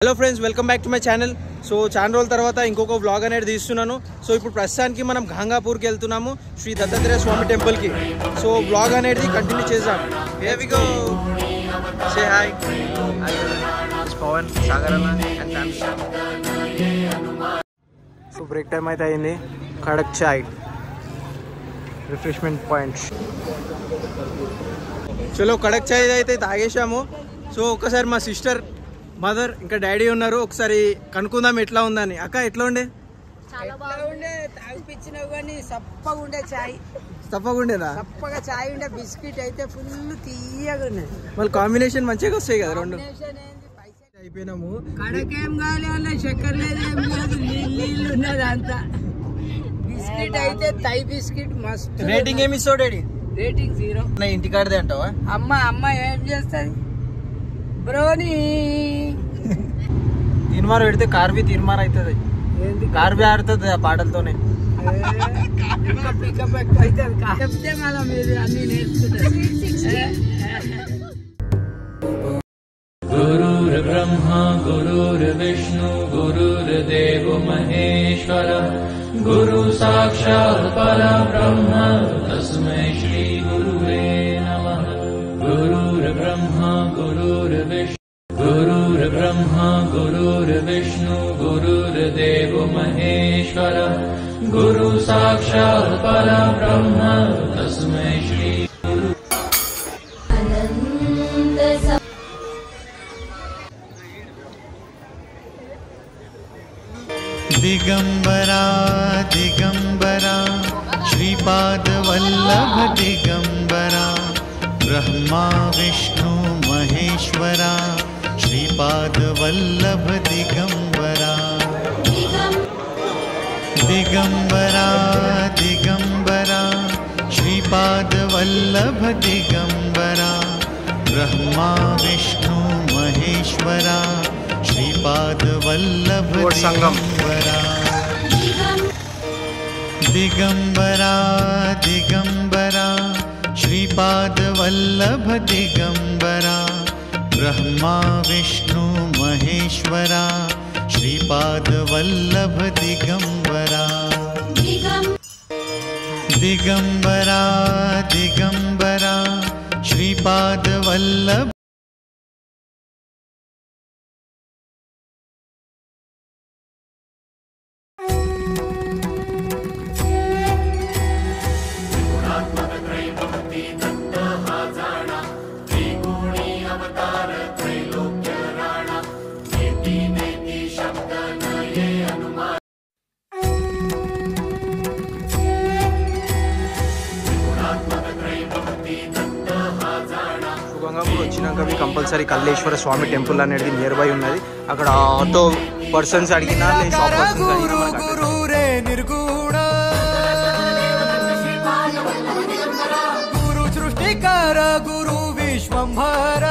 Hello friends, welcome back to my channel. So చాలా రోజుల తర్వాత ఇంకొక వ్లాగ్ అనేది తీస్తున్నాను. సో ఇప్పుడు ప్రస్తుతానికి మనం గంగాపూర్కి వెళ్తున్నాము, శ్రీ దత్తాత్రేయ స్వామి టెంపుల్కి. సో వ్లాగ్ అనేది కంటిన్యూ చేద్దాం. Here we go. Say hi. Pavan, Sagar అన్న and family. So break time అయితే అయింది. Kadak chai refreshment points. చలో కడక్ చాయ్ అయితే తాగేసాము. సో ఒక్కసారి మా సిస్టర్, మదర్ ఇంకా డాడీ ఉన్నారు, ఒకసారి కనుక్కుందాం ఎట్లా ఉందని. అక్క ఎట్లా ఉండే? తాగిపించినావు కానీ సప్పగా ఉండే చాయ్. తప్పగా ఉండేదా? సప్పగా చాయ్ ఉండే. బిస్కెట్ అయితే ఫుల్ తీయగా ఉన్నది. మళ్ళీ కాంబినేషన్ మంచిగా వస్తాయి కదా రెండు. అయిపోయినాము. కడకేం కాలే, చక్కెర లేదు, ఏం లేదు, నీళ్ళు ఉన్నది అంతా. బిస్కెట్ అయితే తై బిస్కెట్ మస్తు. రేటింగ్ ఏమి ఇస్తావు డాడీ? రేటింగ్ 0. ఇంటికాడదే అంటావా? అమ్మ ఏం చేస్తుంది బ్రోని? తీర్మార్ పెడితే కార్వి తీర్మార్ అవుతుంది. కార్వి ఆడుతుంది ఆ పాటలతోనే. చెప్తే మళ్ళీ మీరు అన్ని నేర్చుకుంటారు. गुरुर्ब्रह्मा गुरुर्विष्णु गुरुर्देवो महेश्वर गुरु साक्षात् परब्रह्म तस्मै श्री गुरुवे नमः. गुरुर्ब्रह्मा गुरुर्विष्णु गुरुर्देवो महेश्वर गुरु साक्षात् परब्रह्म तस्मै श्री गुरु. दिगंबरा दिगंबरा श्रीपाद वल्लभ दिगंबरा ब्रह्मा विष्णु महेश्वरा श्रीपाद वल्लभ दिगंबरा. दिगंबरा दिगंबरा श्रीपाद वल्लभ दिगंबरा ब्रह्मा विष्णु महेश्वरा श्रीपाद वल्लभ दिगंबरा. दिगंबरा दिगंबरा श्रीपाद वल्लभ दिगंबरा ब्रह्मा विष्णु महेश्वरा श्रीपाद वल्लभ दिगंबरा. दिगंबरा दिगंबरा श्रीपाद वल्लभ. గంగాపూర్ వచ్చినాక మీ కంపల్సరీ కల్లేశ్వర స్వామి టెంపుల్ అనేది నియర్ బై ఉన్నది. అక్కడ ఆటో పర్సన్స్ అడిగినా షాప్ పర్సన్స్ అడిగినా గురు సృష్టికర గురు విశ్వంభర